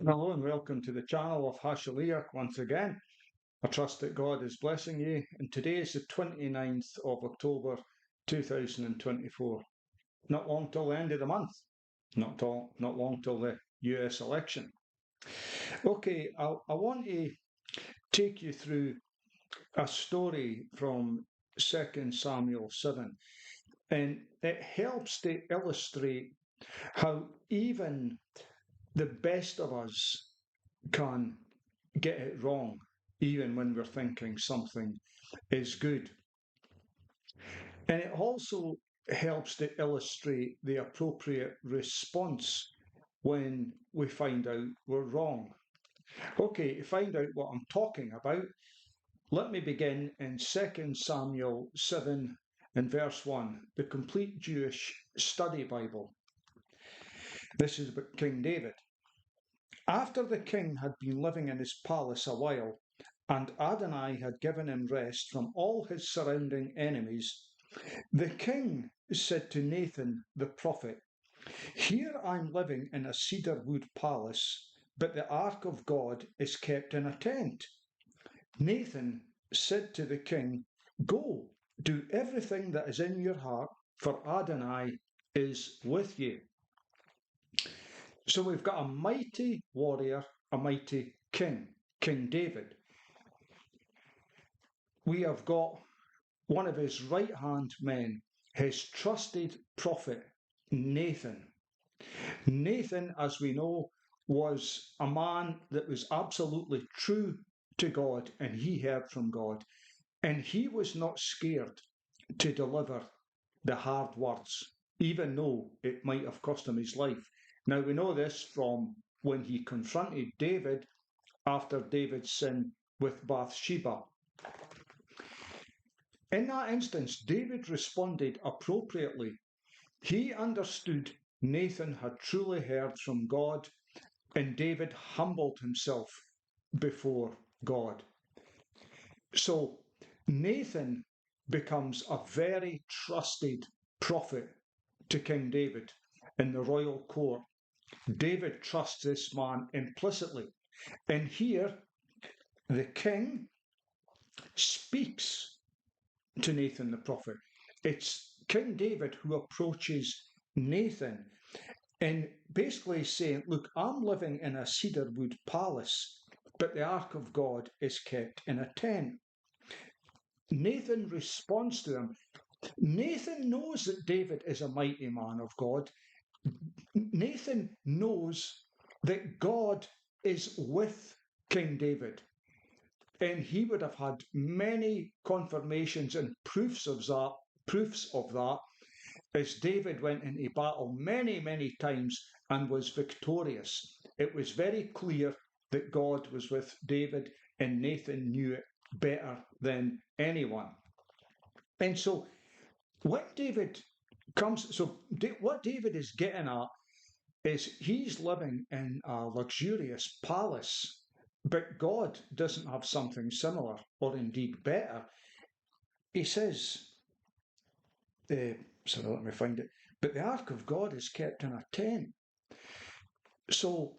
Hello and welcome to the channel of Hashaliach once again. I trust that God is blessing you, and today is the 29th of October 2024. Not long till the end of the month, not long till the US election. Okay, I want to take you through a story from 2 Samuel 7, and it helps to illustrate how even the best of us can get it wrong, even when we're thinking something is good. And it also helps to illustrate the appropriate response when we find out we're wrong. Okay, to find out what I'm talking about, let me begin in 2 Samuel 7 and verse 1, the Complete Jewish Study Bible. This is about King David. After the king had been living in his palace a while, and Adonai had given him rest from all his surrounding enemies, the king said to Nathan the prophet, "Here I'm living in a cedar wood palace, but the ark of God is kept in a tent." Nathan said to the king, "Go, do everything that is in your heart, for Adonai is with you." So we've got a mighty warrior, a mighty king, King David. We have got one of his right-hand men, his trusted prophet, Nathan. Nathan, as we know, was a man that was absolutely true to God, and he heard from God. And he was not scared to deliver the hard words, even though it might have cost him his life. Now, we know this from when he confronted David after David's sin with Bathsheba. In that instance, David responded appropriately. He understood Nathan had truly heard from God, and David humbled himself before God. So Nathan becomes a very trusted prophet to King David in the royal court. David trusts this man implicitly. And here, the king speaks to Nathan the prophet. It's King David who approaches Nathan and basically saying, "Look, I'm living in a cedar wood palace, but the ark of God is kept in a tent." Nathan responds to him. Nathan knows that David is a mighty man of God. Nathan knows that God is with King David. And he would have had many confirmations and proofs of that, as David went into battle many, many times and was victorious. It was very clear that God was with David, and Nathan knew it better than anyone. And so what David is getting at is he's living in a luxurious palace, but God doesn't have something similar, or indeed better. He says, let me find it, but the ark of God is kept in a tent. So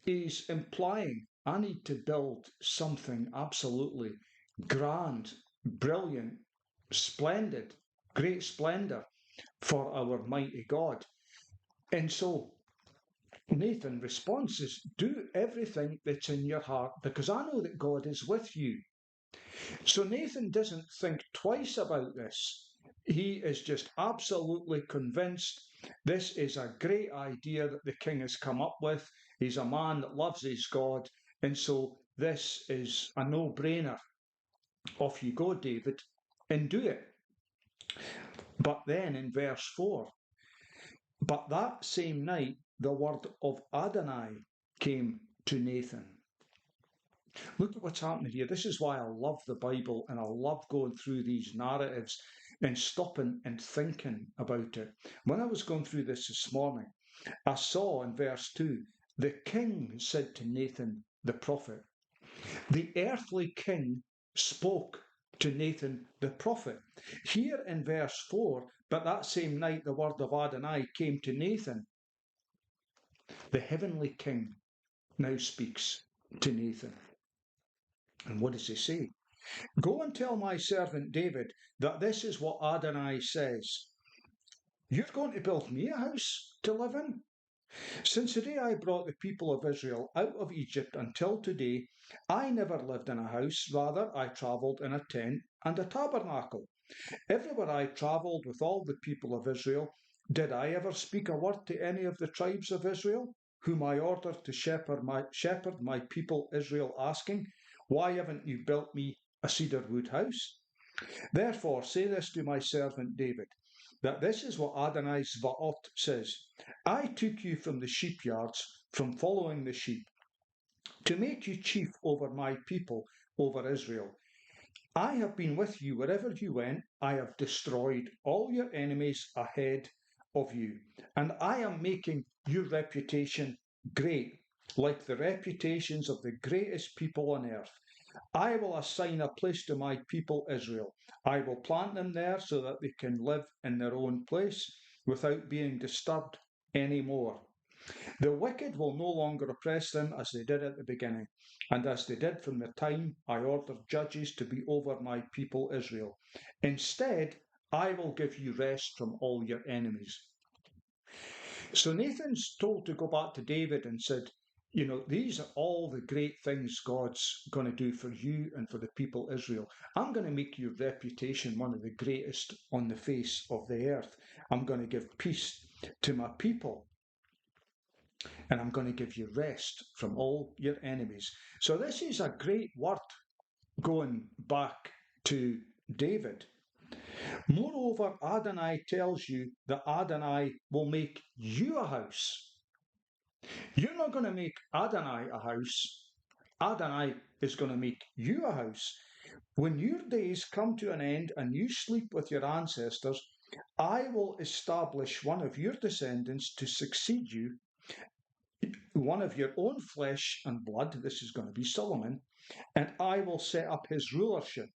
he's implying I need to build something absolutely grand, brilliant, splendid, great splendor for our mighty God. And so Nathan responds is, "Do everything that's in your heart, because I know that God is with you." So Nathan doesn't think twice about this. He is just absolutely convinced this is a great idea that the king has come up with. He's a man that loves his God, and so this is a no-brainer. Off you go, David, and do it. But then in verse 4, "But that same night the word of Adonai came to Nathan." Look at what's happening here. This is why I love the Bible, and I love going through these narratives and stopping and thinking about it. When I was going through this morning, I saw in verse 2, the king said to Nathan the prophet. The earthly king spoke to Nathan the prophet. Here in verse 4, "But that same night the word of Adonai came to Nathan." The heavenly king now speaks to Nathan. And what does he say? Go and tell my servant David that this is what Adonai says. You're going to build me a house to live in? Since the day I brought the people of Israel out of Egypt until today, I never lived in a house. Rather, I travelled in a tent and a tabernacle. Everywhere I travelled with all the people of Israel, did I ever speak a word to any of the tribes of Israel, whom I ordered to shepherd my people Israel, asking, why haven't you built me a cedar wood house? Therefore say this to my servant David, that this is what Adonai Zvaot says. I took you from the sheepyards, from following the sheep, to make you chief over my people, over Israel. I have been with you wherever you went. I have destroyed all your enemies ahead of you, and I am making your reputation great, like the reputations of the greatest people on earth. I will assign a place to my people Israel. I will plant them there so that they can live in their own place without being disturbed any more. The wicked will no longer oppress them as they did at the beginning, and as they did from the time I ordered judges to be over my people Israel. Instead, I will give you rest from all your enemies. So Nathan's told to go back to David and said, these are all the great things God's going to do for you and for the people Israel. I'm going to make your reputation one of the greatest on the face of the earth. I'm going to give peace to my people. And I'm going to give you rest from all your enemies. So this is a great word going back to David. Moreover, Adonai tells you that Adonai will make you a house. You're not going to make Adonai a house. Adonai is going to make you a house. When your days come to an end and you sleep with your ancestors, I will establish one of your descendants to succeed you, one of your own flesh and blood. This is going to be Solomon, and I will set up his rulership.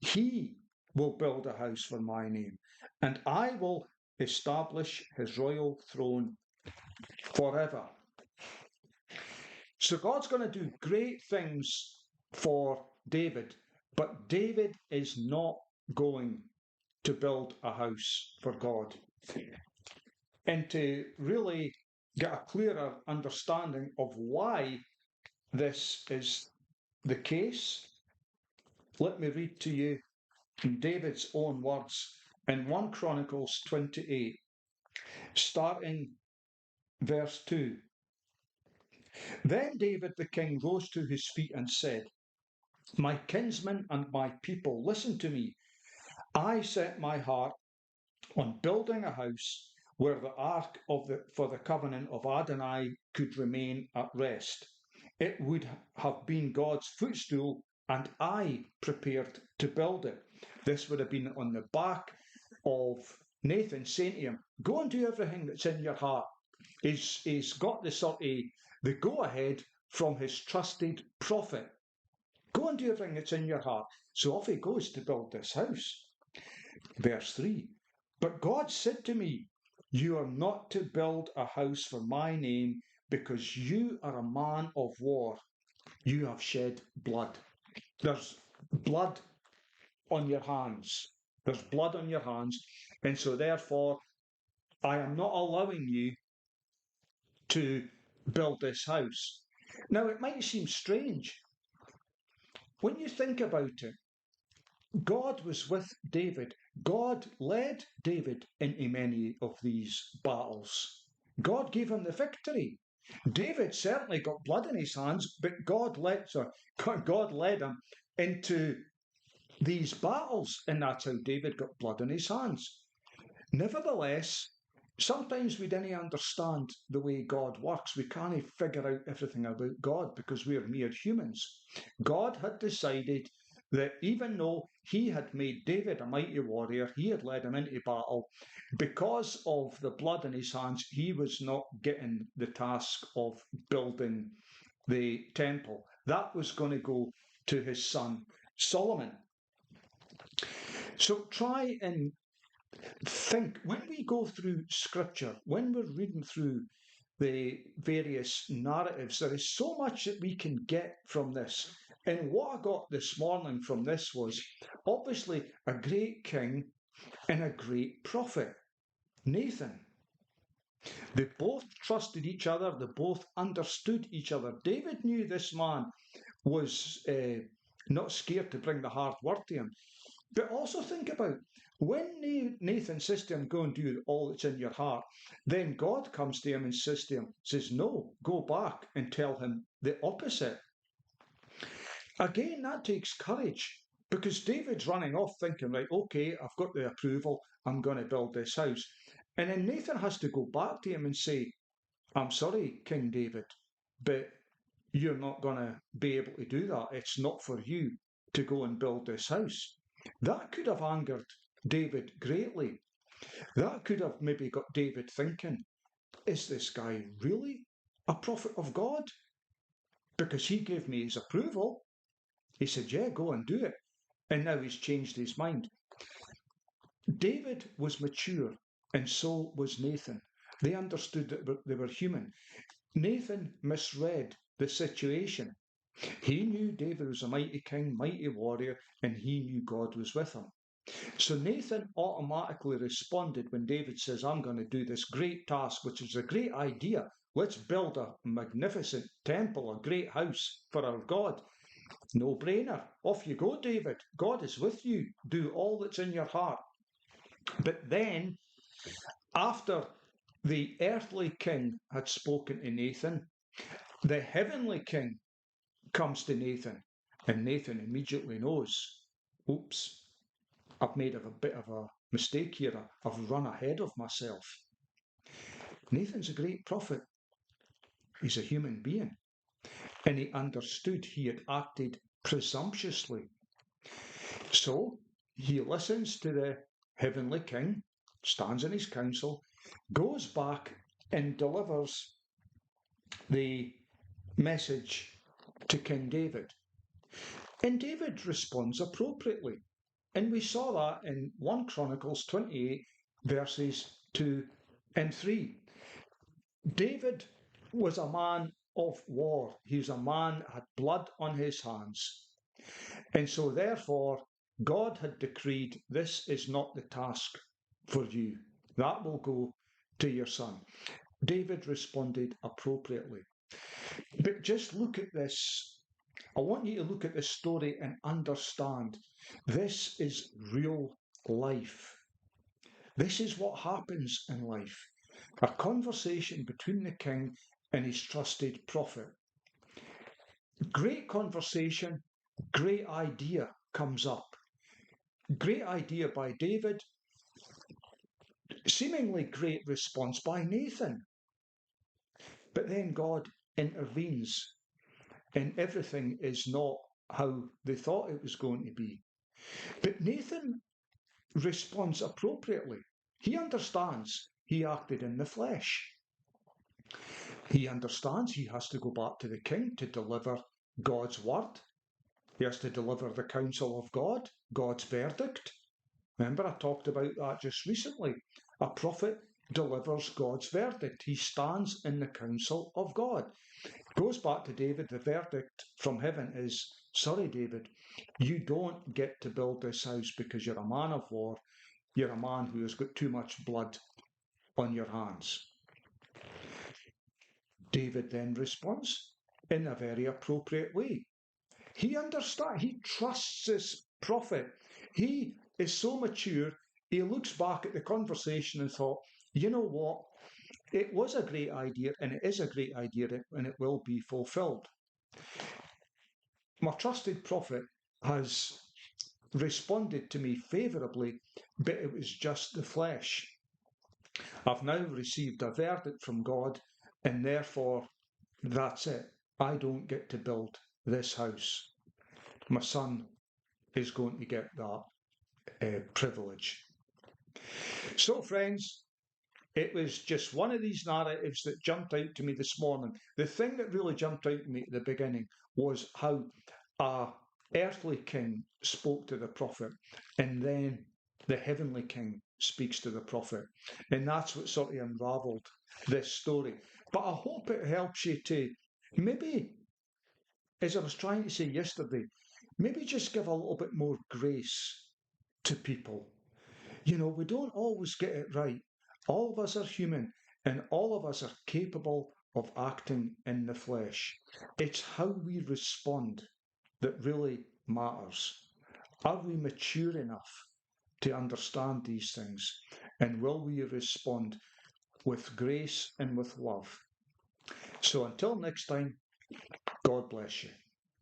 He will build a house for my name, and I will establish his royal throne forever. So God's going to do great things for David, but David is not going to build a house for God. And to really get a clearer understanding of why this is the case, let me read to you in David's own words in 1 Chronicles 28, starting verse 2. Then David the king rose to his feet and said, my kinsmen and my people, listen to me. I set my heart on building a house where the ark for the covenant of Adonai could remain at rest. It would have been God's footstool, and I prepared to build it. This would have been on the back of Nathan saying to him, go and do everything that's in your heart. He's got the go-ahead from his trusted prophet. Go and do everything that's in your heart. So off he goes to build this house. Verse 3. But God said to me, you are not to build a house for my name, because you are a man of war. You have shed blood. There's blood on your hands. There's blood on your hands. And so therefore, I am not allowing you to build this house. Now, it might seem strange. When you think about it, God was with David. God led David into many of these battles. God gave him the victory. David certainly got blood in his hands, but God led him into these battles, and that's how David got blood in his hands. Nevertheless, sometimes we don't understand the way God works. We can't figure out everything about God because we're mere humans. God had decided that even though he had made David a mighty warrior, he had led him into battle, because of the blood in his hands, he was not getting the task of building the temple. That was going to go to his son Solomon. So try and think, when we go through scripture, when we're reading through the various narratives. There is so much that we can get from this. And what I got this morning from this was obviously a great king and a great prophet, Nathan. They both trusted each other, they both understood each other. David knew this man was not scared to bring the hard word to him. But also think about when Nathan says to him, go and do all that's in your heart, then God comes to him and says to him, no, go back and tell him the opposite. Again, that takes courage because David's running off thinking, right, okay, I've got the approval, I'm going to build this house. And then Nathan has to go back to him and say, I'm sorry, King David, but you're not going to be able to do that. It's not for you to go and build this house. That could have angered David greatly. That could have maybe got David thinking, is this guy really a prophet of God? Because he gave me his approval. He said, yeah, go and do it. And now he's changed his mind. David was mature, and so was Nathan. They understood that they were human. Nathan misread the situation. He knew David was a mighty king, mighty warrior, and he knew God was with him. So Nathan automatically responded when David says, I'm going to do this great task, which is a great idea. Let's build a magnificent temple, a great house for our God. No brainer. Off you go, David. God is with you. Do all that's in your heart. But then, after the earthly king had spoken to Nathan, the heavenly king comes to Nathan, and Nathan immediately knows, oops, I've made a bit of a mistake here. I've run ahead of myself. Nathan's a great prophet. He's a human being. And he understood he had acted presumptuously. So he listens to the heavenly king, stands in his council, goes back and delivers the message to King David. And David responds appropriately. And we saw that in 1 Chronicles 28, verses 2 and 3. David was a man of war. He was a man that had blood on his hands. And so therefore, God had decreed, this is not the task for you. That will go to your son. David responded appropriately. But just look at this. I want you to look at this story and understand this is real life. This is what happens in life. A conversation between the king and his trusted prophet. Great conversation, great idea comes up. Great idea by David, seemingly great response by Nathan. But then God intervenes and everything is not how they thought it was going to be. But Nathan responds appropriately. He understands he acted in the flesh. He understands he has to go back to the king to deliver God's word. He has to deliver the counsel of God, God's verdict. Remember, I talked about that just recently. A prophet delivers God's verdict. He stands in the counsel of God. Goes back to David, the verdict from heaven is, sorry, David, you don't get to build this house because you're a man of war. You're a man who has got too much blood on your hands. David then responds in a very appropriate way. He understands, he trusts his prophet. He is so mature, he looks back at the conversation and thought, you know what? It was a great idea, and it is a great idea, and it will be fulfilled. My trusted prophet has responded to me favourably, but it was just the flesh. I've now received a verdict from God, and therefore that's it. I don't get to build this house. My son is going to get that privilege. So, friends, it was just one of these narratives that jumped out to me this morning. The thing that really jumped out to me at the beginning was how a earthly king spoke to the prophet, and then the heavenly king speaks to the prophet. And that's what sort of unravelled this story. But I hope it helps you to maybe, as I was trying to say yesterday, maybe just give a little bit more grace to people. You know, we don't always get it right. All of us are human and all of us are capable of acting in the flesh. It's how we respond that really matters. Are we mature enough to understand these things? And will we respond with grace and with love? So until next time, God bless you.